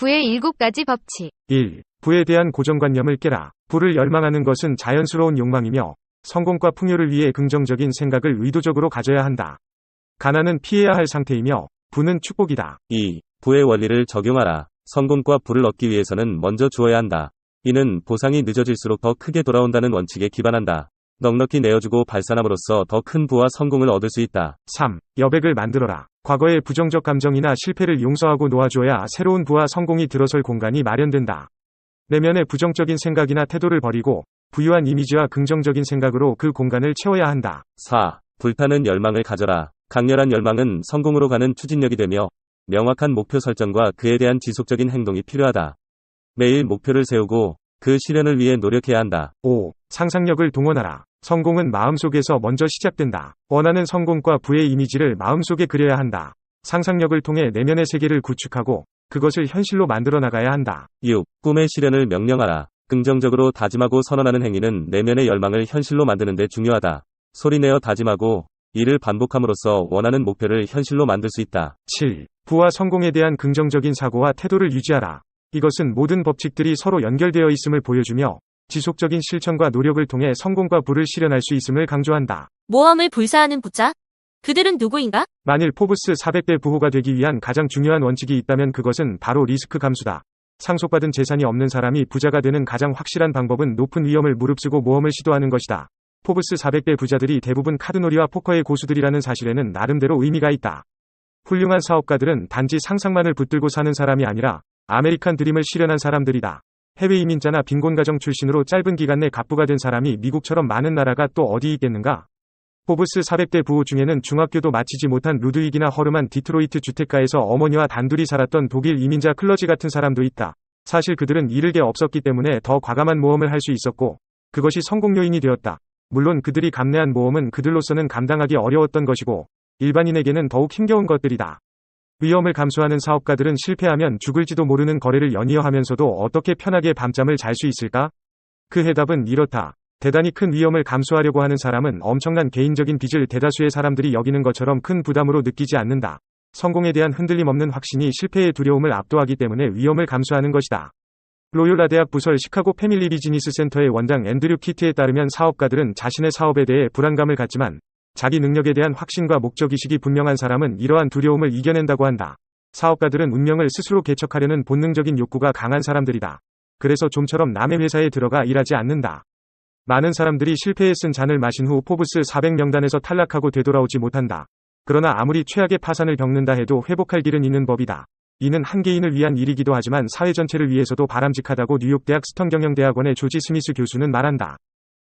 부의 7가지 법칙. 1. 부에 대한 고정관념을 깨라. 부를 열망하는 것은 자연스러운 욕망이며 성공과 풍요를 위해 긍정적인 생각을 의도적으로 가져야 한다. 가난은 피해야 할 상태이며 부는 축복이다. 2. 부의 원리를 적용하라. 성공과 부를 얻기 위해서는 먼저 주어야 한다. 이는 보상이 늦어질수록 더 크게 돌아온다는 원칙에 기반한다. 넉넉히 내어주고 발산함으로써 더 큰 부와 성공을 얻을 수 있다. 3. 여백을 만들어라. 과거의 부정적 감정이나 실패를 용서하고 놓아줘야 새로운 부와 성공이 들어설 공간이 마련된다. 내면의 부정적인 생각이나 태도를 버리고 부유한 이미지와 긍정적인 생각으로 그 공간을 채워야 한다. 4. 불타는 열망을 가져라. 강렬한 열망은 성공으로 가는 추진력이 되며 명확한 목표 설정과 그에 대한 지속적인 행동이 필요하다. 매일 목표를 세우고 그 실현을 위해 노력해야 한다. 5. 상상력을 동원하라. 성공은 마음속에서 먼저 시작된다. 원하는 성공과 부의 이미지를 마음속에 그려야 한다. 상상력을 통해 내면의 세계를 구축하고 그것을 현실로 만들어 나가야 한다. 6. 꿈의 실현을 명령하라. 긍정적으로 다짐하고 선언하는 행위는 내면의 열망을 현실로 만드는 데 중요하다. 소리내어 다짐하고 이를 반복함으로써 원하는 목표를 현실로 만들 수 있다. 7. 부와 성공에 대한 긍정적인 사고와 태도를 유지하라. 이것은 모든 법칙들이 서로 연결되어 있음을 보여주며 지속적인 실천과 노력을 통해 성공과 부를 실현할 수 있음을 강조한다. 모험을 불사하는 부자? 그들은 누구인가? 만일 포브스 400대 부호가 되기 위한 가장 중요한 원칙이 있다면 그것은 바로 리스크 감수다. 상속받은 재산이 없는 사람이 부자가 되는 가장 확실한 방법은 높은 위험을 무릅쓰고 모험을 시도하는 것이다. 포브스 400대 부자들이 대부분 카드놀이와 포커의 고수들이라는 사실에는 나름대로 의미가 있다. 훌륭한 사업가들은 단지 상상만을 붙들고 사는 사람이 아니라 아메리칸 드림을 실현한 사람들이다. 해외 이민자나 빈곤가정 출신으로 짧은 기간 내 갑부가 된 사람이 미국처럼 많은 나라가 또 어디 있겠는가? 포브스 400대 부호 중에는 중학교도 마치지 못한 루드윅이나 허름한 디트로이트 주택가에서 어머니와 단둘이 살았던 독일 이민자 클러지 같은 사람도 있다. 사실 그들은 잃을 게 없었기 때문에 더 과감한 모험을 할 수 있었고 그것이 성공 요인이 되었다. 물론 그들이 감내한 모험은 그들로서는 감당하기 어려웠던 것이고 일반인에게는 더욱 힘겨운 것들이다. 위험을 감수하는 사업가들은 실패하면 죽을지도 모르는 거래를 연이어 하면서도 어떻게 편하게 밤잠을 잘 수 있을까? 그 해답은 이렇다. 대단히 큰 위험을 감수하려고 하는 사람은 엄청난 개인적인 빚을 대다수의 사람들이 여기는 것처럼 큰 부담으로 느끼지 않는다. 성공에 대한 흔들림 없는 확신이 실패의 두려움을 압도하기 때문에 위험을 감수하는 것이다. 로욜라 대학 부설 시카고 패밀리 비즈니스 센터의 원장 앤드류 키트에 따르면 사업가들은 자신의 사업에 대해 불안감을 갖지만 자기 능력에 대한 확신과 목적의식이 분명한 사람은 이러한 두려움을 이겨낸다고 한다. 사업가들은 운명을 스스로 개척하려는 본능적인 욕구가 강한 사람들이다. 그래서 좀처럼 남의 회사에 들어가 일하지 않는다. 많은 사람들이 실패에 쓴 잔을 마신 후 포브스 400 명단에서 탈락하고 되돌아오지 못한다. 그러나 아무리 최악의 파산을 겪는다 해도 회복할 길은 있는 법이다. 이는 한 개인을 위한 일이기도 하지만 사회 전체를 위해서도 바람직하다고 뉴욕대학 스턴 경영대학원의 조지 스미스 교수는 말한다.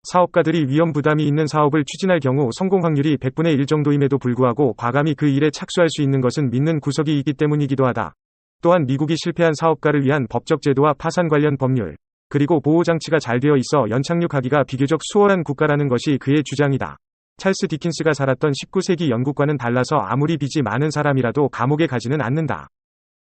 사업가들이 위험 부담이 있는 사업을 추진할 경우 성공 확률이 100분의 1 정도임에도 불구하고 과감히 그 일에 착수할 수 있는 것은 믿는 구석이 있기 때문이기도 하다. 또한 미국이 실패한 사업가를 위한 법적 제도와 파산 관련 법률, 그리고 보호장치가 잘 되어 있어 연착륙하기가 비교적 수월한 국가라는 것이 그의 주장이다. 찰스 디킨스가 살았던 19세기 영국과는 달라서 아무리 빚이 많은 사람이라도 감옥에 가지는 않는다.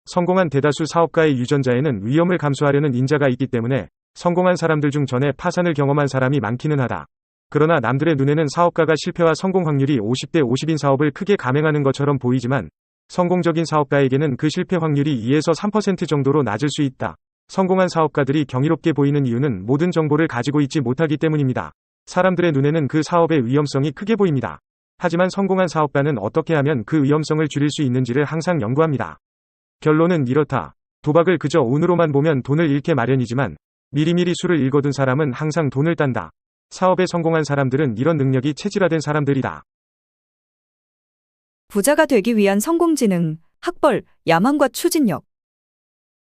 성공한 대다수 사업가의 유전자에는 위험을 감수하려는 인자가 있기 때문에 성공한 사람들 중 전에 파산을 경험한 사람이 많기는 하다. 그러나 남들의 눈에는 사업가가 실패와 성공 확률이 50대 50인 사업을 크게 감행하는 것처럼 보이지만 성공적인 사업가에게는 그 실패 확률이 2에서 3% 정도로 낮을 수 있다. 성공한 사업가들이 경이롭게 보이는 이유는 모든 정보를 가지고 있지 못하기 때문입니다. 사람들의 눈에는 그 사업의 위험성이 크게 보입니다. 하지만 성공한 사업가는 어떻게 하면 그 위험성을 줄일 수 있는지를 항상 연구합니다. 결론은 이렇다. 도박을 그저 운으로만 보면 돈을 잃게 마련이지만 미리미리 수를 읽어둔 사람은 항상 돈을 딴다. 사업에 성공한 사람들은 이런 능력이 체질화된 사람들이다. 부자가 되기 위한 성공지능, 학벌, 야망과 추진력.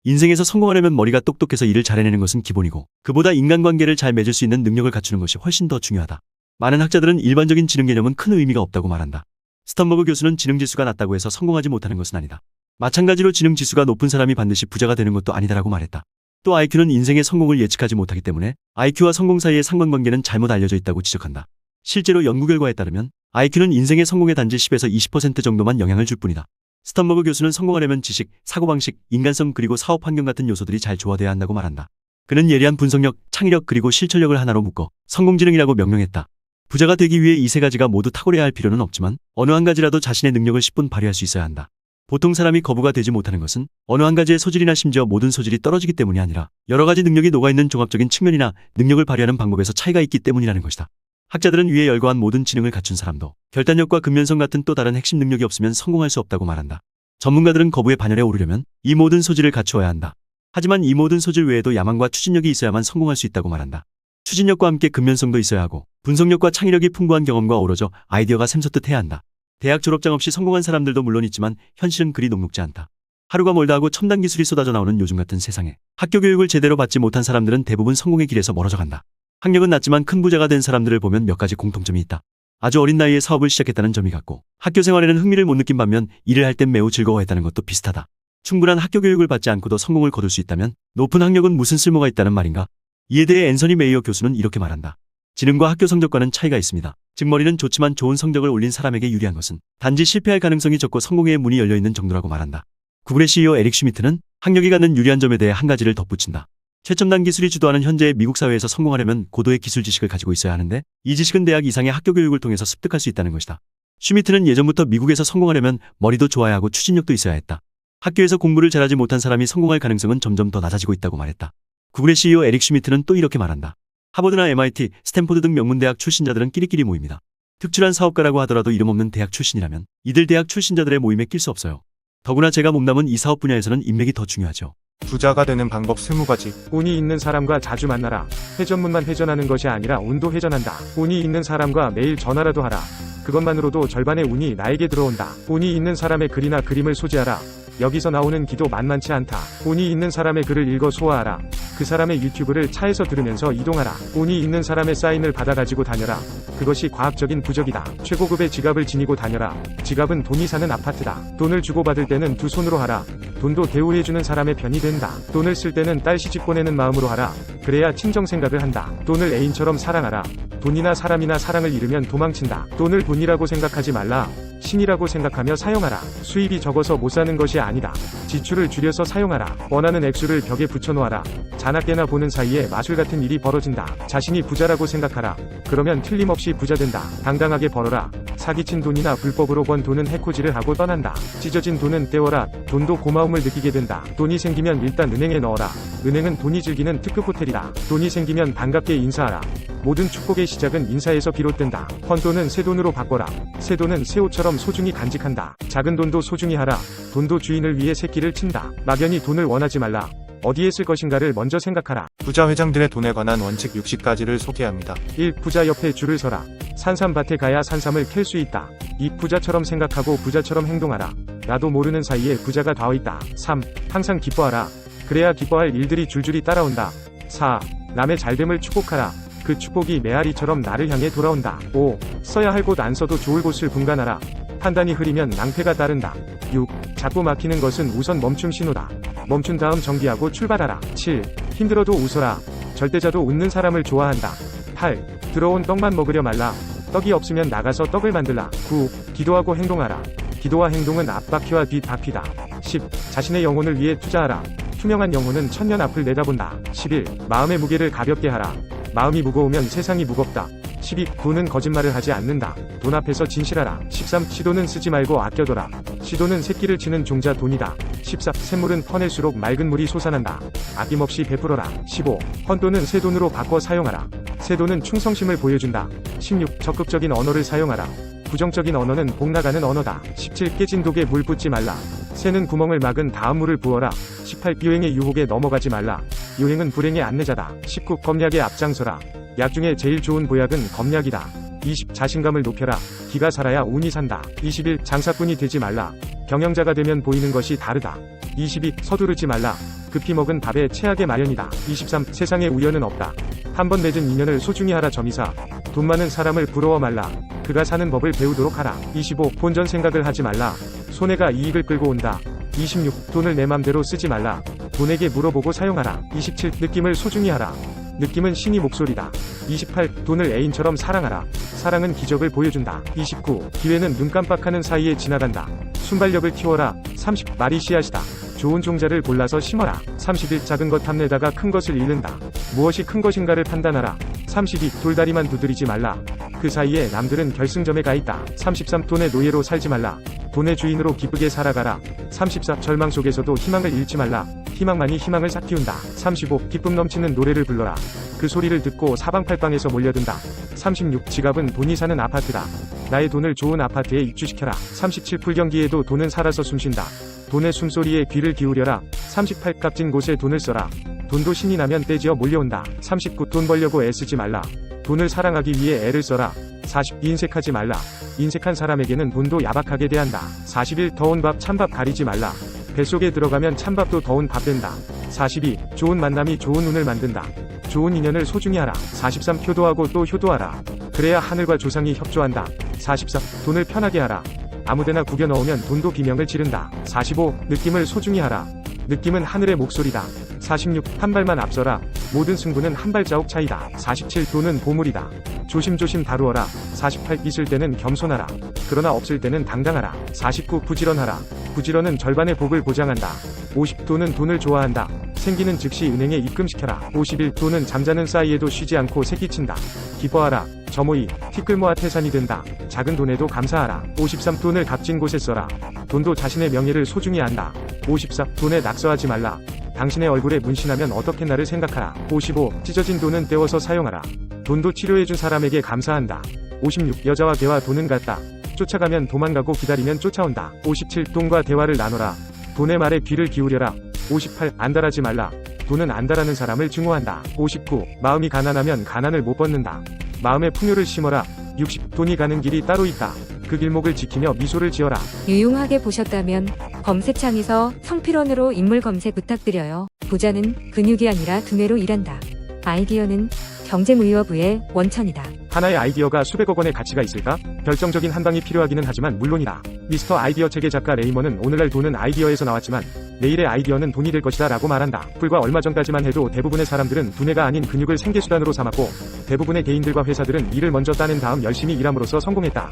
인생에서 성공하려면 머리가 똑똑해서 일을 잘해내는 것은 기본이고 그보다 인간관계를 잘 맺을 수 있는 능력을 갖추는 것이 훨씬 더 중요하다. 많은 학자들은 일반적인 지능 개념은 큰 의미가 없다고 말한다. 스턴버그 교수는 지능지수가 낮다고 해서 성공하지 못하는 것은 아니다. 마찬가지로 지능지수가 높은 사람이 반드시 부자가 되는 것도 아니다라고 말했다. 또 IQ는 인생의 성공을 예측하지 못하기 때문에 IQ와 성공 사이의 상관관계는 잘못 알려져 있다고 지적한다. 실제로 연구 결과에 따르면 IQ는 인생의 성공에 단지 10에서 20% 정도만 영향을 줄 뿐이다. 스턴버그 교수는 성공하려면 지식, 사고방식, 인간성 그리고 사업 환경 같은 요소들이 잘 조화되어야 한다고 말한다. 그는 예리한 분석력, 창의력 그리고 실천력을 하나로 묶어 성공지능이라고 명명했다. 부자가 되기 위해 이 세 가지가 모두 탁월해야 할 필요는 없지만 어느 한 가지라도 자신의 능력을 10분 발휘할 수 있어야 한다. 보통 사람이 거부가 되지 못하는 것은 어느 한 가지의 소질이나 심지어 모든 소질이 떨어지기 때문이 아니라 여러 가지 능력이 녹아있는 종합적인 측면이나 능력을 발휘하는 방법에서 차이가 있기 때문이라는 것이다. 학자들은 위에 열거한 모든 지능을 갖춘 사람도 결단력과 근면성 같은 또 다른 핵심 능력이 없으면 성공할 수 없다고 말한다. 전문가들은 거부의 반열에 오르려면 이 모든 소질을 갖추어야 한다. 하지만 이 모든 소질 외에도 야망과 추진력이 있어야만 성공할 수 있다고 말한다. 추진력과 함께 근면성도 있어야 하고 분석력과 창의력이 풍부한 경험과 어우러져 아이디어가 샘솟듯 해야 한다. 대학 졸업장 없이 성공한 사람들도 물론 있지만 현실은 그리 녹록지 않다. 하루가 멀다 하고 첨단 기술이 쏟아져 나오는 요즘 같은 세상에 학교 교육을 제대로 받지 못한 사람들은 대부분 성공의 길에서 멀어져 간다. 학력은 낮지만 큰 부자가 된 사람들을 보면 몇 가지 공통점이 있다. 아주 어린 나이에 사업을 시작했다는 점이 같고 학교 생활에는 흥미를 못 느낀 반면 일을 할 땐 매우 즐거워했다는 것도 비슷하다. 충분한 학교 교육을 받지 않고도 성공을 거둘 수 있다면 높은 학력은 무슨 쓸모가 있다는 말인가? 이에 대해 앤서니 메이어 교수는 이렇게 말한다. 지능과 학교 성적과는 차이가 있습니다. 즉 머리는 좋지만 좋은 성적을 올린 사람에게 유리한 것은 단지 실패할 가능성이 적고 성공의 문이 열려있는 정도라고 말한다. 구글의 CEO 에릭 슈미트는 학력이 갖는 유리한 점에 대해 한 가지를 덧붙인다. 최첨단 기술이 주도하는 현재의 미국 사회에서 성공하려면 고도의 기술 지식을 가지고 있어야 하는데 이 지식은 대학 이상의 학교 교육을 통해서 습득할 수 있다는 것이다. 슈미트는 예전부터 미국에서 성공하려면 머리도 좋아야 하고 추진력도 있어야 했다. 학교에서 공부를 잘하지 못한 사람이 성공할 가능성은 점점 더 낮아지고 있다고 말했다. 구글의 CEO 에릭 슈미트는 또 이렇게 말한다. 하버드나 MIT, 스탠포드 등 명문대학 출신자들은 끼리끼리 모입니다. 특출한 사업가라고 하더라도 이름 없는 대학 출신이라면 이들 대학 출신자들의 모임에 낄 수 없어요. 더구나 제가 몸담은 이 사업 분야에서는 인맥이 더 중요하죠. 부자가 되는 방법 20가지. 운이 있는 사람과 자주 만나라. 회전문만 회전하는 것이 아니라 운도 회전한다. 운이 있는 사람과 매일 전화라도 하라. 그것만으로도 절반의 운이 나에게 들어온다. 운이 있는 사람의 글이나 그림을 소지하라. 여기서 나오는 기도 만만치 않다. 운이 있는 사람의 글을 읽어 소화하라. 그 사람의 유튜브를 차에서 들으면서 이동하라. 운이 있는 사람의 사인을 받아가지고 다녀라. 그것이 과학적인 부적이다. 최고급의 지갑을 지니고 다녀라. 지갑은 돈이 사는 아파트다. 돈을 주고받을 때는 두 손으로 하라. 돈도 대우해주는 사람의 편이 된다. 돈을 쓸 때는 딸 시집 보내는 마음으로 하라. 그래야 친정 생각을 한다. 돈을 애인처럼 사랑하라. 돈이나 사람이나 사랑을 잃으면 도망친다. 돈을 돈이라고 생각하지 말라. 신이라고 생각하며 사용하라. 수입이 적어서 못 사는 것이 아니다. 지출을 줄여서 사용하라. 원하는 액수를 벽에 붙여놓아라. 자나깨나 보는 사이에 마술 같은 일이 벌어진다. 자신이 부자라고 생각하라. 그러면 틀림없이 부자 된다. 당당하게 벌어라. 사기친 돈이나 불법으로 번 돈은 해코지를 하고 떠난다. 찢어진 돈은 떼어라. 돈도 고마움을 느끼게 된다. 돈이 생기면 일단 은행에 넣어라. 은행은 돈이 즐기는 특급 호텔이다. 돈이 생기면 반갑게 인사하라. 모든 축복의 시작은 인사에서 비롯된다. 헌돈은 새 돈으로 바꿔라. 새 돈은 새 옷처럼 소중히 간직한다. 작은 돈도 소중히 하라. 돈도 주인을 위해 새끼를 친다. 막연히 돈을 원하지 말라. 어디에 쓸 것인가를 먼저 생각하라. 부자 회장들의 돈에 관한 원칙 60가지를 소개합니다. 1. 부자 옆에 줄을 서라. 산삼밭에 가야 산삼을 캘 수 있다. 2. 부자처럼 생각하고 부자처럼 행동하라. 나도 모르는 사이에 부자가 되어있다. 3. 항상 기뻐하라. 그래야 기뻐할 일들이 줄줄이 따라온다. 4. 남의 잘됨을 축복하라. 그 축복이 메아리처럼 나를 향해 돌아온다. 5. 써야 할 곳 안 써도 좋을 곳을 분간하라. 판단이 흐리면 낭패가 따른다. 6. 자꾸 막히는 것은 우선 멈춤 신호다. 멈춘 다음 정비하고 출발하라. 7. 힘들어도 웃어라. 절대자도 웃는 사람을 좋아한다. 8. 들어온 떡만 먹으려 말라. 떡이 없으면 나가서 떡을 만들라. 9. 기도하고 행동하라. 기도와 행동은 앞바퀴와 뒷바퀴다. 10. 자신의 영혼을 위해 투자하라. 투명한 영혼은 천년 앞을 내다본다. 11. 마음의 무게를 가볍게 하라. 마음이 무거우면 세상이 무겁다. 12. 돈은 거짓말을 하지 않는다. 돈 앞에서 진실하라. 13. 시돈은 쓰지 말고 아껴둬라. 시돈은 새끼를 치는 종자 돈이다. 14. 샘물은 퍼낼수록 맑은 물이 솟아난다. 아낌없이 베풀어라. 15. 헌돈은 새 돈으로 바꿔 사용하라. 새 돈은 충성심을 보여준다. 16. 적극적인 언어를 사용하라. 부정적인 언어는 복 나가는 언어다. 17. 깨진 독에 물 붓지 말라. 새는 구멍을 막은 다음 물을 부어라. 18. 비효행의 유혹에 넘어가지 말라. 요행은 불행의 안내자다. 19. 검약에 앞장서라. 약 중에 제일 좋은 보약은 검약이다. 20. 자신감을 높여라. 기가 살아야 운이 산다. 21. 장사꾼이 되지 말라. 경영자가 되면 보이는 것이 다르다. 22. 서두르지 말라. 급히 먹은 밥에 체하게 마련이다. 23. 세상에 우연은 없다. 한 번 맺은 인연을 소중히 하라. 점이사. 돈 많은 사람을 부러워 말라. 그가 사는 법을 배우도록 하라. 25. 본전 생각을 하지 말라. 손해가 이익을 끌고 온다. 26. 돈을 내 맘대로 쓰지 말라. 돈에게 물어보고 사용하라. 27. 느낌을 소중히 하라. 느낌은 신이 목소리다. 28. 돈을 애인처럼 사랑하라. 사랑은 기적을 보여준다. 29. 기회는 눈 깜빡하는 사이에 지나간다. 순발력을 키워라. 30. 말이 씨앗이다. 좋은 종자를 골라서 심어라. 31. 작은 것 탐내다가 큰 것을 잃는다. 무엇이 큰 것인가를 판단하라. 32. 돌다리만 두드리지 말라. 그 사이에 남들은 결승점에 가 있다. 33. 돈의 노예로 살지 말라. 돈의 주인으로 기쁘게 살아가라. 34. 절망 속에서도 희망을 잃지 말라. 희망만이 희망을 싹틔운다. 35. 기쁨 넘치는 노래를 불러라. 그 소리를 듣고 사방팔방에서 몰려든다. 36. 지갑은 돈이 사는 아파트다. 나의 돈을 좋은 아파트에 입주시켜라. 37. 불경기에도 돈은 살아서 숨쉰다. 돈의 숨소리에 귀를 기울여라. 38. 값진 곳에 돈을 써라. 돈도 신이 나면 떼지어 몰려온다. 39. 돈 벌려고 애쓰지 말라. 돈을 사랑하기 위해 애를 써라. 40. 인색하지 말라. 인색한 사람에게는 돈도 야박하게 대한다. 41. 더운 밥 찬밥 가리지 말라. 뱃속에 들어가면 찬밥도 더운 밥 된다. 42. 좋은 만남이 좋은 운을 만든다. 좋은 인연을 소중히 하라. 43. 효도하고 또 효도하라. 그래야 하늘과 조상이 협조한다. 44. 돈을 편하게 하라. 아무데나 구겨 넣으면 돈도 비명을 지른다. 45. 느낌을 소중히 하라. 느낌은 하늘의 목소리다. 46. 한 발만 앞서라. 모든 승부는 한 발자국 차이다. 47. 돈은 보물이다. 조심조심 다루어라. 48. 있을 때는 겸손하라. 그러나 없을 때는 당당하라. 49. 부지런하라. 부지런은 절반의 복을 보장한다. 50. 돈은 돈을 좋아한다. 생기는 즉시 은행에 입금시켜라. 51. 돈은 잠자는 사이에도 쉬지 않고 새끼친다. 기뻐하라. 점오이. 티끌 모아 태산이 된다. 작은 돈에도 감사하라. 53. 돈을 값진 곳에 써라. 돈도 자신의 명예를 소중히 한다. 54. 돈에 낙서하지 말라. 당신의 얼굴에 문신하면 어떻게 나를 생각하라. 55. 찢어진 돈은 떼워서 사용하라. 돈도 치료해준 사람에게 감사한다. 56. 여자와 개와 돈은 같다. 쫓아가면 도망가고 기다리면 쫓아온다. 57. 돈과 대화를 나눠라. 돈의 말에 귀를 기울여라. 58. 안달하지 말라. 돈은 안달하는 사람을 증오한다. 59. 마음이 가난하면 가난을 못 벗는다. 마음에 풍요를 심어라. 60. 돈이 가는 길이 따로 있다. 그 길목을 지키며 미소를 지어라. 유용하게 보셨다면 검색창에서 성필원으로 인물 검색 부탁드려요. 부자는 근육이 아니라 두뇌로 일한다. 아이디어는 경제무역부의 원천이다. 하나의 아이디어가 수백억 원의 가치가 있을까? 결정적인 한 방이 필요하기는 하지만 물론이다. 미스터 아이디어 책의 작가 레이먼은 오늘날 돈은 아이디어에서 나왔지만 내일의 아이디어는 돈이 될 것이다 라고 말한다. 불과 얼마 전까지만 해도 대부분의 사람들은 두뇌가 아닌 근육을 생계수단으로 삼았고 대부분의 개인들과 회사들은 이를 먼저 따낸 다음 열심히 일함으로써 성공했다.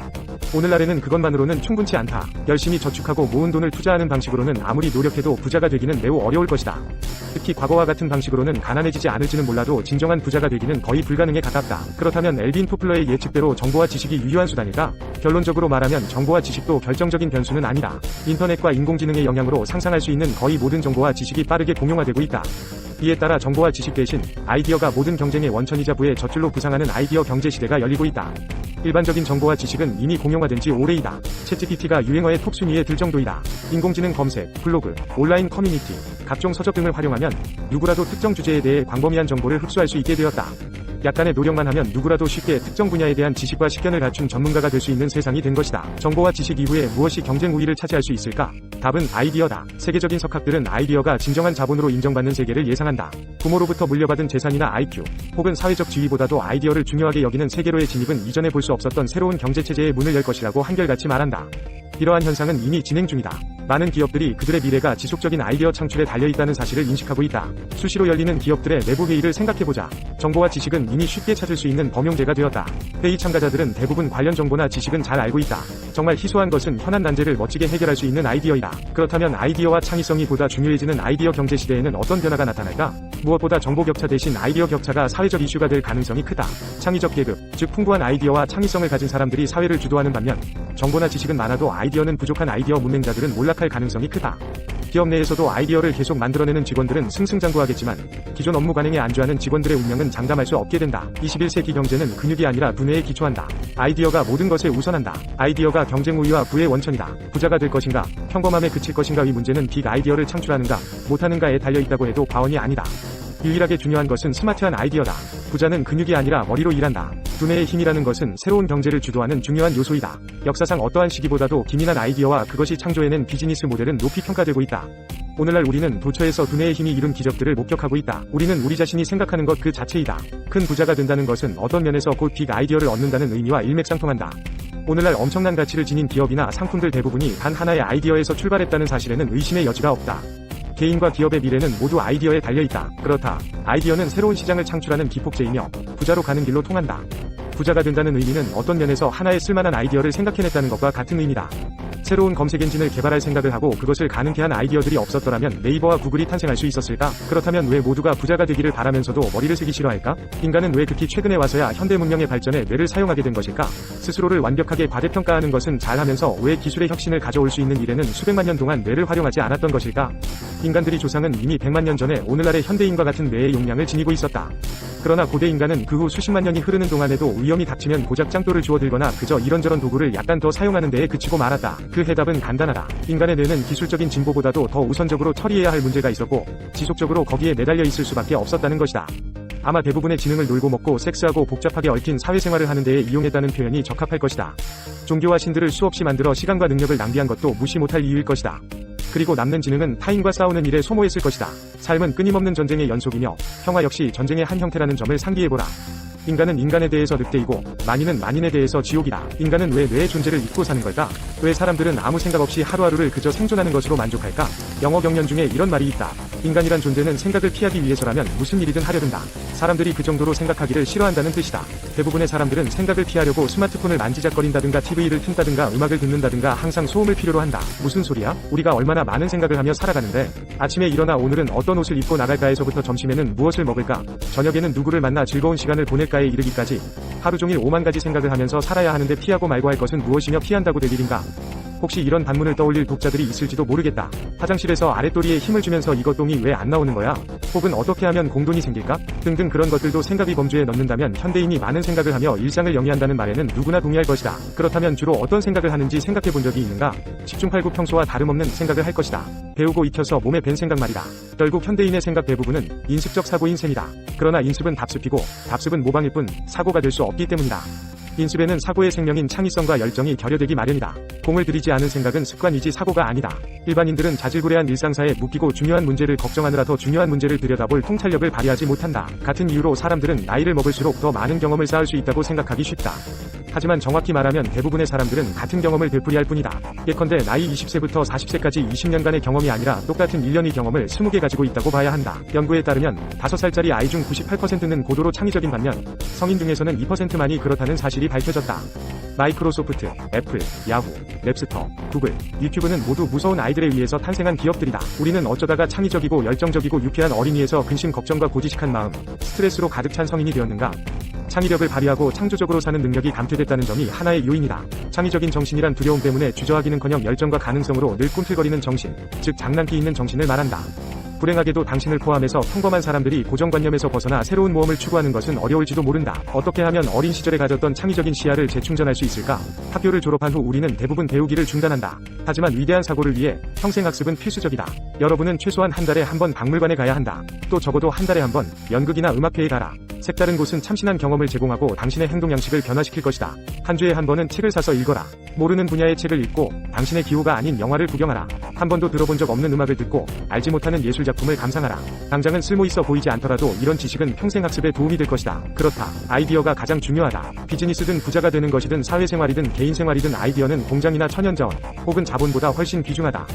오늘날에는 그것만으로는 충분치 않다. 열심히 저축하고 모은 돈을 투자하는 방식으로는 아무리 노력해도 부자가 되기는 매우 어려울 것이다. 특히 과거와 같은 방식으로는 가난해지지 않을지는 몰라도 진정한 부자가 되기는 거의 불가능에 가깝다. 그렇다면 엘빈 토플러의 예측대로 정보와 지식이 유효한 수단일까? 결론적으로 말하면 정보와 지식도 결정적인 변수는 아니다. 인터넷과 인공지능의 영향으로 상상할 수 있는 거의 모든 정보와 지식이 빠르게 공용화되고 있다. 이에 따라 정보와 지식 대신 아이디어가 모든 경쟁의 원천이자 부의 젖줄로 부상하는 아이디어 경제 시대가 열리고 있다. 일반적인 정보와 지식은 이미 공용화된 지 오래이다. 챗GPT가 유행어의 톱순위에 들 정도이다. 인공지능 검색, 블로그, 온라인 커뮤니티, 각종 서적 등을 활용하면 누구라도 특정 주제에 대해 광범위한 정보를 흡수할 수 있게 되었다. 약간의 노력만 하면 누구라도 쉽게 특정 분야에 대한 지식과 식견을 갖춘 전문가가 될 수 있는 세상이 된 것이다. 정보와 지식 이후에 무엇이 경쟁 우위를 차지할 수 있을까? 답은 아이디어다. 세계적인 석학들은 아이디어가 진정한 자본으로 인정받는 세계를 예상한다. 부모로부터 물려받은 재산이나 IQ, 혹은 사회적 지위보다도 아이디어를 중요하게 여기는 세계로의 진입은 이전에 볼 수 없었던 새로운 경제체제의 문을 열 것이라고 한결같이 말한다. 이러한 현상은 이미 진행 중이다. 많은 기업들이 그들의 미래가 지속적인 아이디어 창출에 달려있다는 사실을 인식하고 있다. 수시로 열리는 기업들의 내부 회의를 생각해보자. 정보와 지식은 이미 쉽게 찾을 수 있는 범용제가 되었다. 회의 참가자들은 대부분 관련 정보나 지식은 잘 알고 있다. 정말 희소한 것은 현안 난제를 멋지게 해결할 수 있는 아이디어이다. 그렇다면 아이디어와 창의성이 보다 중요해지는 아이디어 경제 시대에는 어떤 변화가 나타날까? 무엇보다 정보 격차 대신 아이디어 격차가 사회적 이슈가 될 가능성이 크다. 창의적 계급, 즉 풍부한 아이디어와 창의성을 가진 사람들이 사회를 주도하는 반면 정보나 지식은 많아도 아이디어는 부족한 아이디어 문맹자들은 몰락할 가능성이 크다. 기업 내에서도 아이디어를 계속 만들어내는 직원들은 승승장구하겠지만 기존 업무 관행에 안주하는 직원들의 운명은 장담할 수 없게 된다. 21세기 경제는 근육이 아니라 두뇌에 기초한다. 아이디어가 모든 것에 우선한다. 아이디어가 경쟁 우위와 부의 원천이다. 부자가 될 것인가, 평범함에 그칠 것인가의 문제는 빅 아이디어를 창출하는가, 못하는가에 달려있다고 해도 과언이 아니다. 유일하게 중요한 것은 스마트한 아이디어다. 부자는 근육이 아니라 머리로 일한다. 두뇌의 힘이라는 것은 새로운 경제를 주도하는 중요한 요소이다. 역사상 어떠한 시기보다도 기민한 아이디어와 그것이 창조해낸 비즈니스 모델은 높이 평가되고 있다. 오늘날 우리는 도처에서 두뇌의 힘이 이룬 기적들을 목격하고 있다. 우리는 우리 자신이 생각하는 것 그 자체이다. 큰 부자가 된다는 것은 어떤 면에서 곧 빅 아이디어를 얻는다는 의미와 일맥상통한다. 오늘날 엄청난 가치를 지닌 기업이나 상품들 대부분이 단 하나의 아이디어에서 출발했다는 사실에는 의심의 여지가 없다. 개인과 기업의 미래는 모두 아이디어에 달려있다. 그렇다. 아이디어는 새로운 시장을 창출하는 기폭제이며 부자로 가는 길로 통한다. 부자가 된다는 의미는 어떤 면에서 하나의 쓸만한 아이디어를 생각해냈다는 것과 같은 의미다. 새로운 검색 엔진을 개발할 생각을 하고 그것을 가능케 한 아이디어들이 없었더라면 네이버와 구글이 탄생할 수 있었을까? 그렇다면 왜 모두가 부자가 되기를 바라면서도 머리를 쓰기 싫어할까? 인간은 왜 극히 최근에 와서야 현대 문명의 발전에 뇌를 사용하게 된 것일까? 스스로를 완벽하게 과대평가하는 것은 잘하면서 왜 기술의 혁신을 가져올 수 있는 일에는 수백만 년 동안 뇌를 활용하지 않았던 것일까? 인간들의 조상은 이미 100만 년 전에 오늘날의 현대인과 같은 뇌의 용량을 지니고 있었다. 그러나 고대 인간은 그 후 수십만 년이 흐르는 동안에도 위험이 닥치면 고작 짱돌을 주워들거나 그저 이런저런 도구를 약간 더 사용하는 데에 그치고 말았다. 그 해답은 간단하다. 인간의 뇌는 기술적인 진보보다도 더 우선적으로 처리해야 할 문제가 있었고 지속적으로 거기에 매달려 있을 수밖에 없었다는 것이다. 아마 대부분의 지능을 놀고 먹고 섹스하고 복잡하게 얽힌 사회생활을 하는 데에 이용했다는 표현이 적합할 것이다. 종교와 신들을 수없이 만들어 시간과 능력을 낭비한 것도 무시 못할 이유일 것이다. 그리고 남는 지능은 타인과 싸우는 일에 소모했을 것이다. 삶은 끊임없는 전쟁의 연속이며 평화 역시 전쟁의 한 형태라는 점을 상기해보라. 인간은 인간에 대해서 늑대이고 만인은 만인에 대해서 지옥이다. 인간은 왜 뇌의 존재를 잊고 사는 걸까? 왜 사람들은 아무 생각 없이 하루하루를 그저 생존하는 것으로 만족할까? 영어 경연 중에 이런 말이 있다. 인간이란 존재는 생각을 피하기 위해서라면 무슨 일이든 하려 든다. 사람들이 그 정도로 생각하기를 싫어한다는 뜻이다. 대부분의 사람들은 생각을 피하려고 스마트폰을 만지작거린다든가 TV를 튼다든가 음악을 듣는다든가 항상 소음을 필요로 한다. 무슨 소리야? 우리가 얼마나 많은 생각을 하며 살아가는데 아침에 일어나 오늘은 어떤 옷을 입고 나갈까에서부터 점심에는 무엇을 먹을까? 저녁에는 누구를 만나 즐거운 시간을 보낼까에 이르기까지 하루 종일 5만 가지 생각을 하면서 살아야 하는데 피하고 말고 할 것은 무엇이며 피한다고 될 일인가? 혹시 이런 반문을 떠올릴 독자들이 있을지도 모르겠다. 화장실에서 아랫도리에 힘을 주면서 이것 똥이 왜 안 나오는 거야? 혹은 어떻게 하면 공돈이 생길까? 등등 그런 것들도 생각이 범주에 넣는다면 현대인이 많은 생각을 하며 일상을 영위한다는 말에는 누구나 동의할 것이다. 그렇다면 주로 어떤 생각을 하는지 생각해 본 적이 있는가? 집중팔구 평소와 다름없는 생각을 할 것이다. 배우고 익혀서 몸에 밴 생각 말이다. 결국 현대인의 생각 대부분은 인습적 사고인 셈이다. 그러나 인습은 답습이고 답습은 모방일 뿐 사고가 될 수 없기 때문이다. 인습에는 사고의 생명인 창의성과 열정이 결여되기 마련이다. 공을 들이지 않은 생각은 습관이지 사고가 아니다. 일반인들은 자질구레한 일상사에 묶이고 중요한 문제를 걱정하느라 더 중요한 문제를 들여다볼 통찰력을 발휘하지 못한다. 같은 이유로 사람들은 나이를 먹을수록 더 많은 경험을 쌓을 수 있다고 생각하기 쉽다. 하지만 정확히 말하면 대부분의 사람들은 같은 경험을 되풀이할 뿐이다. 예컨대 나이 20세부터 40세까지 20년간의 경험이 아니라 똑같은 1년의 경험을 20개 가지고 있다고 봐야 한다. 연구에 따르면 5살짜리 아이 중 98%는 고도로 창의적인 반면 성인 중에서는 2%만이 그렇다는 사실이 밝혀졌다. 마이크로소프트, 애플, 야후, 랩스터, 구글, 유튜브는 모두 무서운 아이들에 의해서 탄생한 기업들이다. 우리는 어쩌다가 창의적이고 열정적이고 유쾌한 어린이에서 근심 걱정과 고지식한 마음, 스트레스로 가득 찬 성인이 되었는가? 창의력을 발휘하고 창조적으로 사는 능력이 감퇴됐다는 점이 하나의 요인이다. 창의적인 정신이란 두려움 때문에 주저하기는커녕 열정과 가능성으로 늘 꿈틀거리는 정신, 즉 장난기 있는 정신을 말한다. 불행하게도 당신을 포함해서 평범한 사람들이 고정관념에서 벗어나 새로운 모험을 추구하는 것은 어려울지도 모른다. 어떻게 하면 어린 시절에 가졌던 창의적인 시야를 재충전할 수 있을까? 학교를 졸업한 후 우리는 대부분 배우기를 중단한다. 하지만 위대한 사고를 위해 평생 학습은 필수적이다. 여러분은 최소한 한 달에 한 번 박물관에 가야 한다. 또 적어도 한 달에 한 번 연극이나 음악회에 가라. 색다른 곳은 참신한 경험을 제공하고 당신의 행동 양식을 변화시킬 것이다. 한 주에 한 번은 책을 사서 읽어라. 모르는 분야의 책을 읽고 당신의 기호가 아닌 영화를 구경하라. 한 번도 들어본 적 없는 음악을 듣고 알지 못하는 예술작품을 감상하라. 당장은 쓸모있어 보이지 않더라도 이런 지식은 평생 학습에 도움이 될 것이다. 그렇다. 아이디어가 가장 중요하다. 비즈니스든 부자가 되는 것이든 사회생활이든 개인생활이든 아이디어는 공장이나 천연자원 혹은 자본보다 훨씬 귀중하다.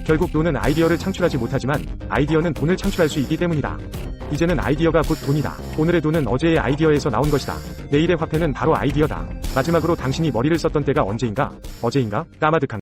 결국 돈은 아이디어를 창출하지 못하지만 아이디어는 돈을 창출할 수 있기 때문이다. 이제는 아이디어가 곧 돈이다. 오늘의 돈은 어제의 아이디어에서 나온 것이다. 내일의 화폐는 바로 아이디어다. 마지막으로 당신이 머리를 썼던 때가 언제인가? 어제인가? 까마득한